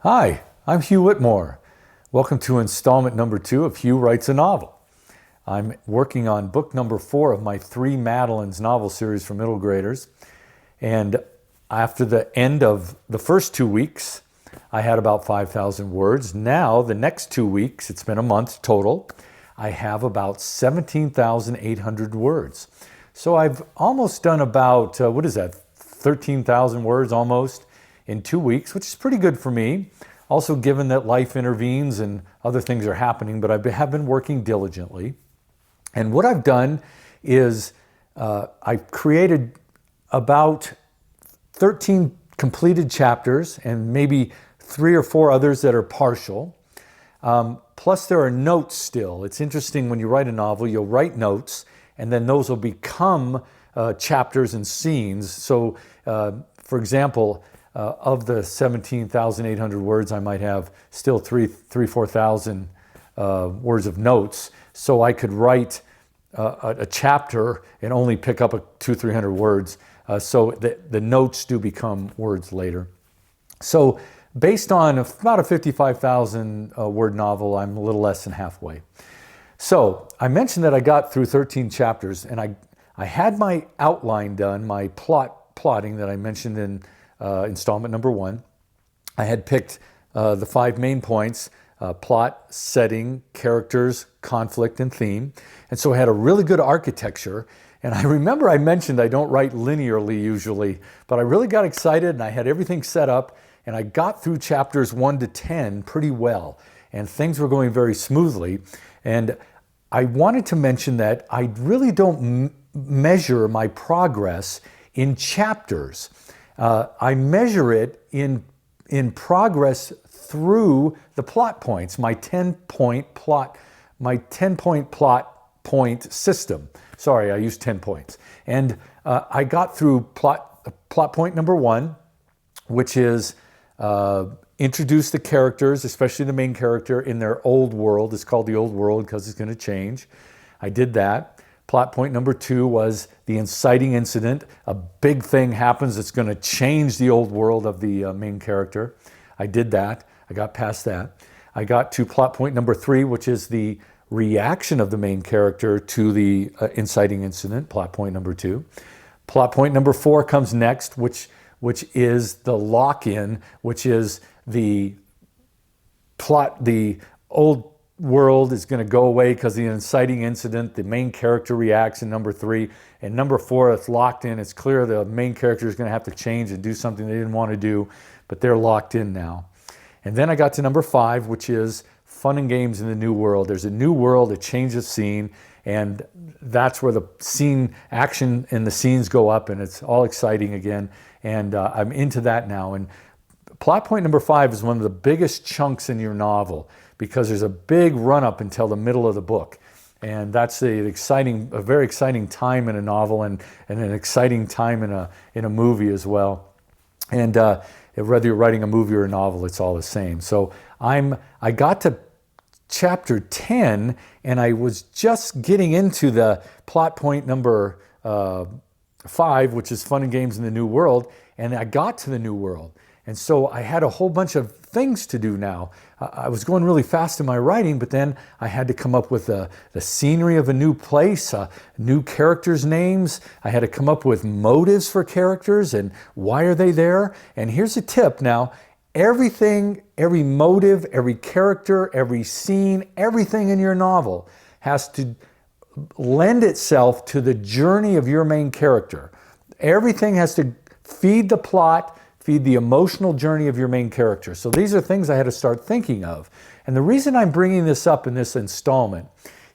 Hi, I'm Hugh Whitmore. Welcome to installment number 2 of Hugh Writes a Novel. I'm working on book number 4 of my 3 Madeleines novel series for middle graders. And after the end of the first 2 weeks, I had about 5,000 words. Now, the next 2 weeks, it's been a month total, I have about 17,800 words. So I've almost done about, 13,000 words almost in 2 weeks, which is pretty good for me. Also, given that life intervenes and other things are happening, but I have been working diligently. And what I've done is I've created about 13 completed chapters and maybe 3 or 4 others that are partial. Plus there are notes still. It's interesting when you write a novel, you'll write notes and then those will become chapters and scenes. So for example, of the 17,800 words, I might have still 4,000 words of notes. So I could write a chapter and only pick up 200-300 words. So the notes do become words later. So based on about a 55,000 word novel, I'm a little less than halfway. So I mentioned that I got through 13 chapters and I had my outline done, my plotting that I mentioned in installment number 1. I had picked the 5 main points, plot, setting, characters, conflict, and theme. And so I had a really good architecture. And I remember I mentioned I don't write linearly usually, but I really got excited and I had everything set up and I got through chapters 1 to 10 pretty well. And things were going very smoothly. And I wanted to mention that I really don't measure my progress in chapters. I measure it in progress through the plot points, my 10-point plot point system. Sorry, I used 10 points. And I got through plot point number 1, which is introduce the characters, especially the main character, in their old world. It's called the old world because it's going to change. I did that. Plot point number 2 was the inciting incident. A big thing happens that's going to change the old world of the main character. I did that. I got past that. I got to plot point number 3, which is the reaction of the main character to the inciting incident, plot point number 2. Plot point number 4 comes next, which is the lock-in, which is the plot, the old world is going to go away because of the inciting incident. The main character reacts in number 3. And number 4, it's locked in. It's clear the main character is going to have to change and do something they didn't want to do, but they're locked in now. And then I got to number 5, which is fun and games in the new world. There's a new world, a change of scene, and that's where the scene action and the scenes go up and it's all exciting again. And I'm into that now. And plot point number 5 is one of the biggest chunks in your novel because there's a big run up until the middle of the book. And that's a very exciting time in a novel and an exciting time in a movie as well. And whether you're writing a movie or a novel, it's all the same. So I got to chapter 10 and I was just getting into the plot point number 5, which is fun and games in the new world. And I got to the new world. And so I had a whole bunch of things to do now. I was going really fast in my writing, but then I had to come up with the scenery of a new place, new characters' names. I had to come up with motives for characters and why are they there? And here's a tip now. Everything, every motive, every character, every scene, everything in your novel has to lend itself to the journey of your main character. Everything has to feed the plot, feed the emotional journey of your main character. So these are things I had to start thinking of. And the reason I'm bringing this up in this installment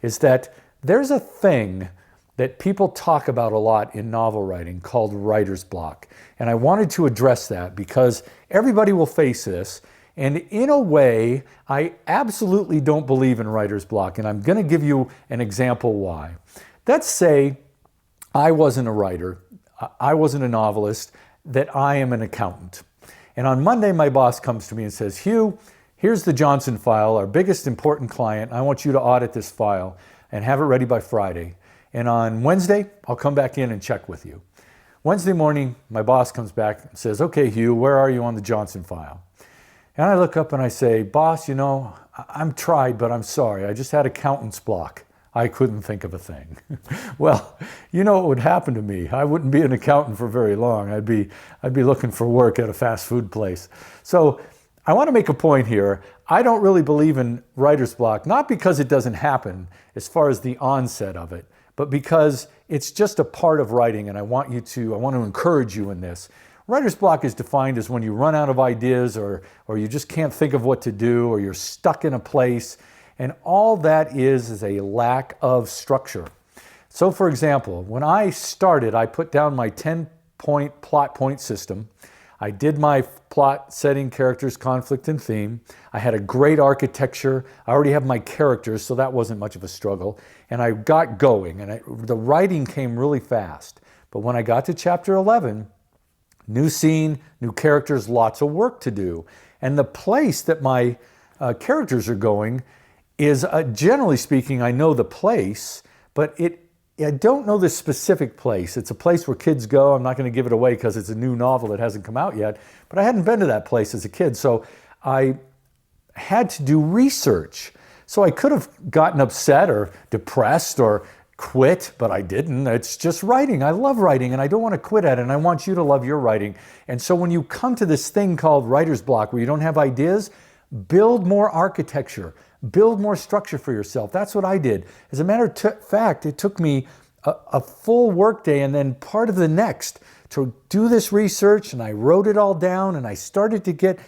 is that there's a thing that people talk about a lot in novel writing called writer's block. And I wanted to address that because everybody will face this. And in a way, I absolutely don't believe in writer's block. And I'm going to give you an example why. Let's say I wasn't a writer, I wasn't a novelist, that I am an accountant. And on Monday, my boss comes to me and says, Hugh, here's the Johnson file, our biggest important client. I want you to audit this file and have it ready by Friday. And on Wednesday, I'll come back in and check with you. Wednesday morning, my boss comes back and says, okay, Hugh, where are you on the Johnson file? And I look up and I say, boss, I'm tried, but I'm sorry. I just had accountant's block. I couldn't think of a thing. Well, what would happen to me? I wouldn't be an accountant for very long. I'd be looking for work at a fast food place. So I want to make a point here. I don't really believe in writer's block, not because it doesn't happen as far as the onset of it, but because it's just a part of writing, and I want to encourage you in this. Writer's block is defined as when you run out of ideas, or you just can't think of what to do, or you're stuck in a place, and all that is a lack of structure. So for example, when I started, I put down my 10-point plot point system. I did my plot, setting, characters, conflict, and theme. I had a great architecture. I already have my characters, so that wasn't much of a struggle. And I got going, and the writing came really fast. But when I got to chapter 11, new scene, new characters, lots of work to do. And the place that my characters are going is, generally speaking, I know the place, but I don't know the specific place. It's a place where kids go. I'm not going to give it away because it's a new novel that hasn't come out yet, but I hadn't been to that place as a kid. So I had to do research. So I could have gotten upset or depressed or quit, but I didn't. It's just writing. I love writing, and I don't want to quit at it, and I want you to love your writing. And so when you come to this thing called writer's block where you don't have ideas, build more architecture. Build more structure for yourself. That's what I did. As a matter of fact, it took me a full workday and then part of the next to do this research, and I wrote it all down, and I started to get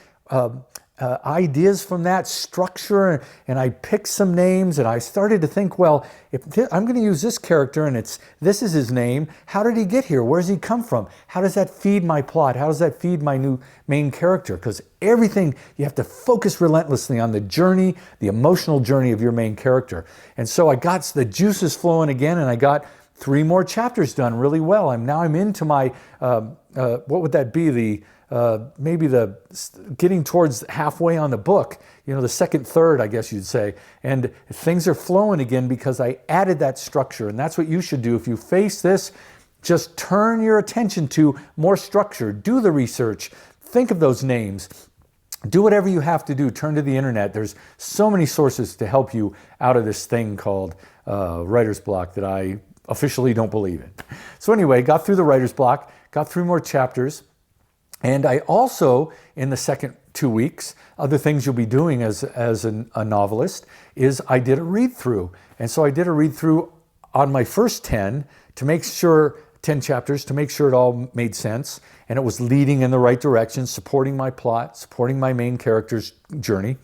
ideas from that structure, and I picked some names, and I started to think, well, if I'm going to use this character and this is his name, how did he get here? Where does he come from? How does that feed my plot? How does that feed my new main character? Because everything, you have to focus relentlessly on the journey, the emotional journey of your main character. And so I got the juices flowing again, and I got 3 more chapters done really well. I'm into my, what would that be? Maybe getting towards halfway on the book, the second third, I guess you'd say. And things are flowing again because I added that structure. And that's what you should do. If you face this, just turn your attention to more structure. Do the research. Think of those names. Do whatever you have to do. Turn to the internet. There's so many sources to help you out of this thing called writer's block that I officially don't believe in. So anyway, got through the writer's block, got 3 more chapters. And I also, in the second 2 weeks, other things you'll be doing as a novelist is I did a read-through. And so I did a read-through on my first 10 chapters to make sure it all made sense and it was leading in the right direction, supporting my plot, supporting my main character's journey.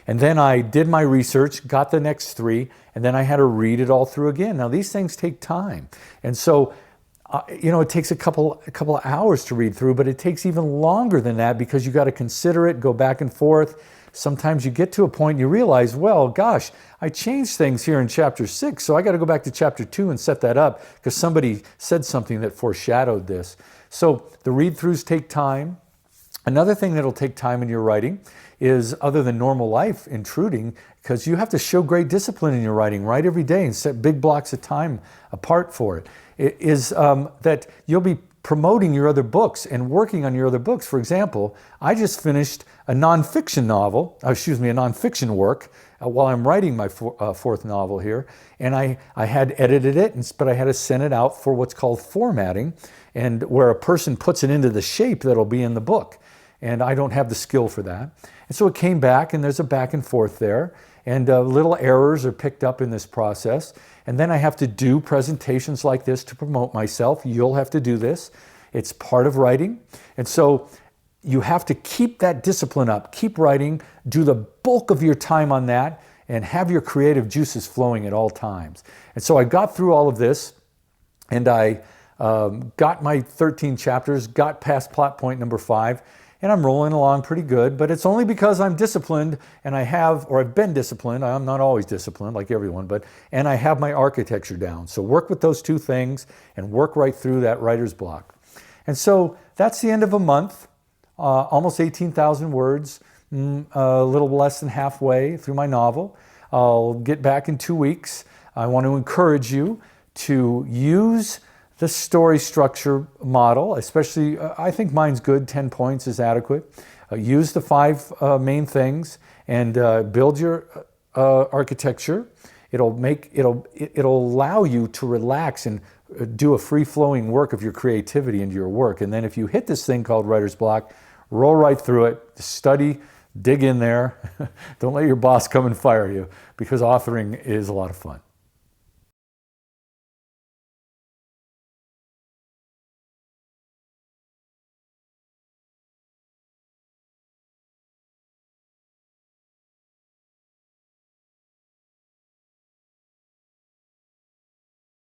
And then I did my research, got the next 3, and then I had to read it all through again. Now these things take time. And so it takes a couple of hours to read through, but it takes even longer than that because you got to consider it, go back and forth. Sometimes you get to a point and you realize, well, gosh, I changed things here in chapter 6, so I got to go back to chapter 2 and set that up because somebody said something that foreshadowed this. So the read-throughs take time. Another thing that'll take time in your writing is, other than normal life intruding, because you have to show great discipline in your writing, write every day and set big blocks of time apart for it, is that you'll be promoting your other books and working on your other books. For example, I just finished a nonfiction work while I'm writing my 4th novel here. And I had edited it, but I had to send it out for what's called formatting, and where a person puts it into the shape that'll be in the book. And I don't have the skill for that. And so it came back, and there's a back and forth there. And little errors are picked up in this process. And then I have to do presentations like this to promote myself. You'll have to do this. It's part of writing. And so you have to keep that discipline up. Keep writing. Do the bulk of your time on that and have your creative juices flowing at all times. And so I got through all of this, and I got my 13 chapters, got past plot point number 5, and I'm rolling along pretty good, but it's only because I'm disciplined and I've been disciplined. I'm not always disciplined like everyone, and I have my architecture down. So work with those 2 things and work right through that writer's block. And so that's the end of a month, almost 18,000 words, a little less than halfway through my novel. I'll get back in 2 weeks. I want to encourage you to use the story structure model, especially, I think mine's good, 10 points is adequate. use the five main things and build your architecture. It'll allow you to relax and do a free-flowing work of your creativity into your work. And then if you hit this thing called writer's block, roll right through it, study, dig in there. Don't let your boss come and fire you, because authoring is a lot of fun.